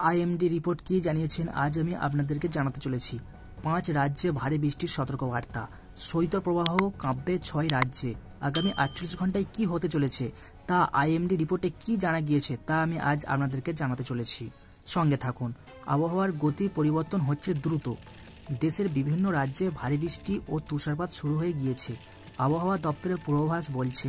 IMD report কি জানিয়েছেন আজ আমি আপনাদেরকে জানাতে চলেছি। 5 রাজ্যে ভারী বৃষ্টির সতর্কবার্তা, শৈত্যপ্রবাহ কাঁপবে 6 রাজ্যে। আগামী 48 ঘন্টায় কি হতে চলেছে তা আইএমডি রিপোর্টে কি জানা গিয়েছে তা আমি আজ আপনাদেরকে জানাতে চলেছি। সঙ্গে থাকুন। আবহাওয়ার গতি পরিবর্তন হচ্ছে দ্রুত। দেশের বিভিন্ন রাজ্যে ভারী বৃষ্টি ও তুষারপাত শুরু হয়ে গিয়েছে। আবহাওয়া দপ্তরের পূর্বাভাস বলছে,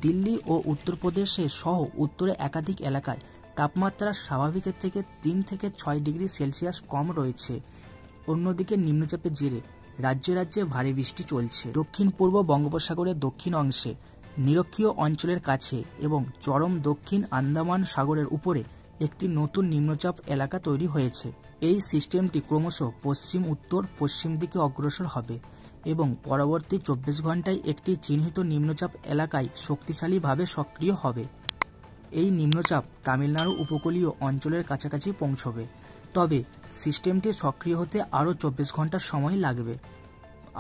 দিল্লি ও উত্তরপ্রদেশে সহ উত্তরে একাধিক এলাকায় তাপমাত্রা স্বাভাবিকের থেকে 3 থেকে 6 ডিগ্রি সেলসিয়াস কম রয়েছে। অন্যদিকে নিম্নচাপের জেরে রাজ্যে রাজ্যে ভারী বৃষ্টি চলছে। দক্ষিণ পূর্ব বঙ্গোপসাগরের দক্ষিণ অংশে, নিরক্ষীয় অঞ্চলের কাছে এবং চরম দক্ষিণ আন্দামান সাগরের উপরে একটি নতুন নিম্নচাপ এলাকা তৈরি হয়েছে। এই সিস্টেমটি ক্রমশ পশ্চিম উত্তর পশ্চিম দিকে অগ্রসর হবে এবং পরবর্তী 24 ঘন্টায় একটি চিহ্নিত নিম্নচাপ এলাকায় শক্তিশালীভাবে সক্রিয় হবে। এই নিম্নচাপ তামিলনাড়ু উপকূলীয় অঞ্চলের কাছাকাছি পৌঁছবে, তবে সিস্টেমটি সক্রিয় হতে আরও 24 ঘন্টা সময় লাগবে।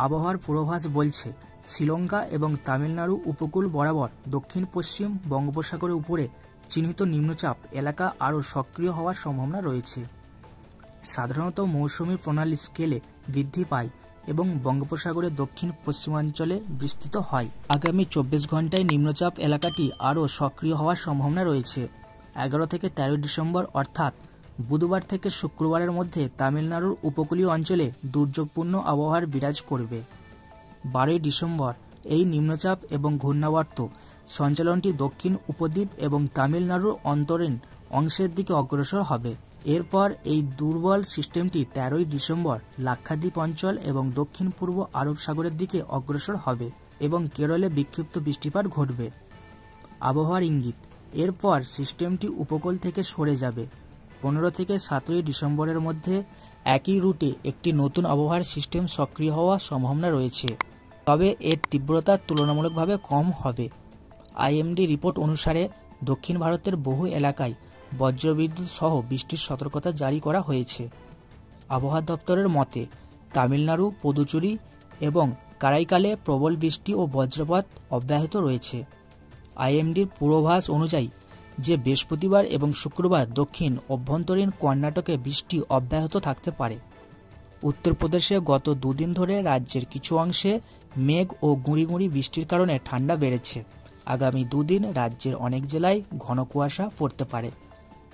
আবহাওয়ার পূর্বাভাস বলছে, শ্রীলঙ্কা এবং তামিলনাড়ু উপকূল বরাবর দক্ষিণ পশ্চিম বঙ্গোপসাগরের উপরে চিহ্নিত নিম্নচাপ এলাকা আরও সক্রিয় হওয়ার সম্ভাবনা রয়েছে। সাধারণত মৌসুমী প্রণালী স্কেলে বৃদ্ধি পায় এবং বঙ্গোপসাগরের দক্ষিণ পশ্চিমাঞ্চলে বিস্তৃত হয়। আগামী 24 ঘন্টায় নিম্নচাপ এলাকাটি আরও সক্রিয় হওয়ার সম্ভাবনা রয়েছে। 11 থেকে 13 ডিসেম্বর অর্থাৎ বুধবার থেকে শুক্রবারের মধ্যে তামিলনাড়ুর উপকূলীয় অঞ্চলে দুর্যোগপূর্ণ আবহাওয়ার বিরাজ করবে। 12 ডিসেম্বর এই নিম্নচাপ এবং ঘূর্ণাবর্ত সঞ্চালনটি দক্ষিণ উপদ্বীপ এবং তামিলনাড়ুর অন্তরীণ অংশের দিকে অগ্রসর হবে। এরপর এই দুর্বল সিস্টেমটি 13 ডিসেম্বর লাক্ষাদ্বীপ অঞ্চল এবং দক্ষিণ পূর্ব আরব সাগরের দিকে অগ্রসর হবে এবং কেরলে বিক্ষিপ্ত বৃষ্টিপাত ঘটবে। আবহাওয়ার ইঙ্গিত, এরপর সিস্টেমটি উপকূল থেকে সরে যাবে। 15 থেকে 17 ডিসেম্বরের মধ্যে একই রুটে একটি নতুন আবহাওয়ার সিস্টেম সক্রিয় হওয়ার সম্ভাবনা রয়েছে, তবে এর তীব্রতা তুলনামূলকভাবে কম হবে। আইএমডি রিপোর্ট অনুসারে দক্ষিণ ভারতের বহু এলাকায় বজ্রবিদ্যুৎ সহ বৃষ্টির সতর্কতা জারি করা হয়েছে। আবহাওয়া দপ্তরের মতে, তামিলনাড়ু, পুদুচেরি এবং কারাইকালে প্রবল বৃষ্টি ও বজ্রপাত অব্যাহত রয়েছে। আইএমডির পূর্বাভাস অনুযায়ী যে বৃহস্পতিবার এবং শুক্রবার দক্ষিণ অভ্যন্তরীণ কর্ণাটকে বৃষ্টি অব্যাহত থাকতে পারে। উত্তরপ্রদেশে গত দুদিন ধরে রাজ্যের কিছু অংশে মেঘ ও গুঁড়ি গুঁড়ি বৃষ্টির কারণে ঠান্ডা বেড়েছে। আগামী দুদিন রাজ্যের অনেক জেলায় ঘন কুয়াশা পড়তে পারে।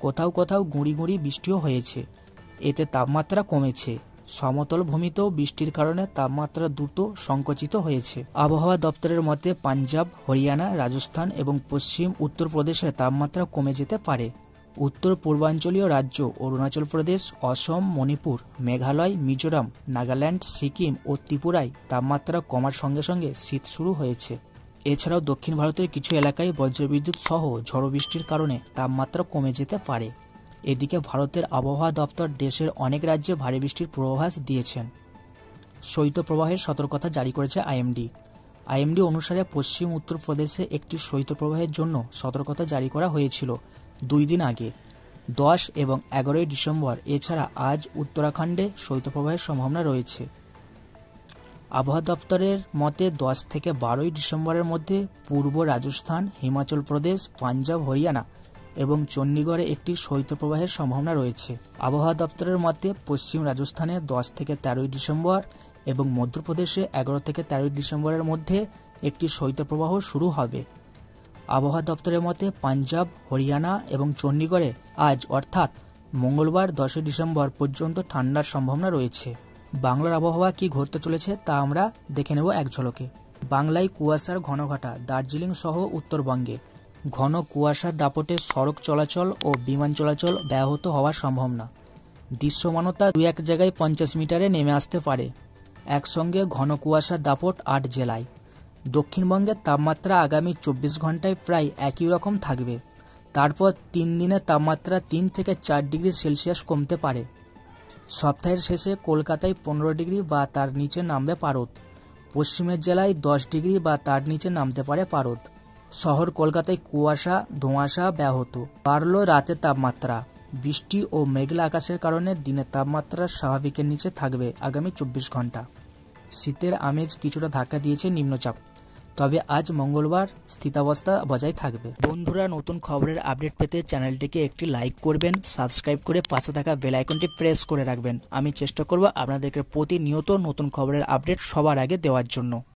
কোথাও কোথাও গুঁড়ি গুঁড়ি বৃষ্টিও হয়েছে, এতে তাপমাত্রা কমেছে। সমতল ভূমিতেও বৃষ্টির কারণে তাপমাত্রা দ্রুত সংকুচিত হয়েছে। আবহাওয়া দপ্তরের মতে পাঞ্জাব, হরিয়ানা, রাজস্থান এবং পশ্চিম উত্তরপ্রদেশে তাপমাত্রা কমে যেতে পারে। উত্তর পূর্বাঞ্চলীয় রাজ্য অরুণাচল প্রদেশ, অসম, মণিপুর, মেঘালয়, মিজোরাম, নাগাল্যান্ড, সিকিম ও ত্রিপুরায় তাপমাত্রা কমার সঙ্গে সঙ্গে শীত শুরু হয়েছে। এছাড়াও দক্ষিণ ভারতের কিছু এলাকায় বজ্রবিদ্যুৎ সহ ঝড়ো বৃষ্টির কারণে তাপমাত্রা কমে যেতে পারে। এদিকে ভারতের আবহাওয়া দপ্তর দেশের অনেক রাজ্যে ভারী বৃষ্টির পূর্বাভাস দিয়েছেন। শৈত্যপ্রবাহের সতর্কতা জারি করেছে আইএমডি অনুসারে পশ্চিম উত্তরপ্রদেশে একটি শৈত্যপ্রবাহের জন্য সতর্কতা জারি করা হয়েছিল 2 দিন আগে, 10 এবং 11 ডিসেম্বর। এছাড়া আজ উত্তরাখণ্ডে শৈত্যপ্রবাহের সম্ভাবনা রয়েছে। আবহাওয়া দপ্তরের মতে 10 থেকে 12 ডিসেম্বরের মধ্যে পূর্ব রাজস্থান, হিমাচল প্রদেশ, পাঞ্জাব, হরিয়ানা এবং চণ্ডীগড়ে একটি শৈত্যপ্রবাহের সম্ভাবনা রয়েছে। আবহাওয়া দপ্তরের মতে পশ্চিম রাজস্থানে 10 থেকে 13 ডিসেম্বর এবং মধ্যপ্রদেশে 11 থেকে 13 ডিসেম্বরের মধ্যে একটি শৈত্যপ্রবাহ শুরু হবে। আবহাওয়া দপ্তরের মতে পাঞ্জাব, হরিয়ানা এবং চণ্ডীগড়ে আজ অর্থাৎ মঙ্গলবার 10 ডিসেম্বর পর্যন্ত ঠান্ডার সম্ভাবনা রয়েছে। বাংলার আবহাওয়া কি ঘটতে চলেছে তা আমরা দেখে নেব এক ঝলকে। বাংলায় কুয়াশার ঘনঘটা, দার্জিলিং সহ উত্তরবঙ্গে ঘন কুয়াশার দাপটে সড়ক চলাচল ও বিমান চলাচল ব্যাহত হওয়ার সম্ভাবনা। দৃশ্যমানতা 2-1 জায়গায় 50 মিটারে নেমে আসতে পারে। একসঙ্গে ঘন কুয়াশার দাপট 8 জেলায়। দক্ষিণবঙ্গের তাপমাত্রা আগামী 24 ঘন্টায় প্রায় একই রকম থাকবে। তারপর 3 দিনে তাপমাত্রা 3 থেকে 4 ডিগ্রি সেলসিয়াস কমতে পারে। সপ্তাহের শেষে কলকাতায় 15 ডিগ্রি বা তার নিচে নামবে পারদ। পশ্চিমের জেলায় 10 ডিগ্রি বা তার নিচে নামতে পারে পারদ। শহর কলকাতায় কুয়াশা ধোঁয়াশা ব্যাহত। বাড়ল রাতের তাপমাত্রা। বৃষ্টি ও মেঘলা আকাশের কারণে দিনের তাপমাত্রা স্বাভাবিকের নিচে থাকবে আগামী 24 ঘন্টা। শীতের আমেজ কিছুটা ধাক্কা দিয়েছে নিম্নচাপ। তবে আজ মঙ্গলবার স্থিতাবস্থা বজায় থাকবে। বন্ধুরা, নতুন খবরের আপডেট পেতে চ্যানেলটিকে একটি লাইক করবেন, সাবস্ক্রাইব করে পাশে থাকা বেল আইকনটি প্রেস করে রাখবেন। আমি চেষ্টা করব আপনাদেরকে প্রতিনিয়ত নতুন খবরের আপডেট সবার আগে দেওয়ার জন্য।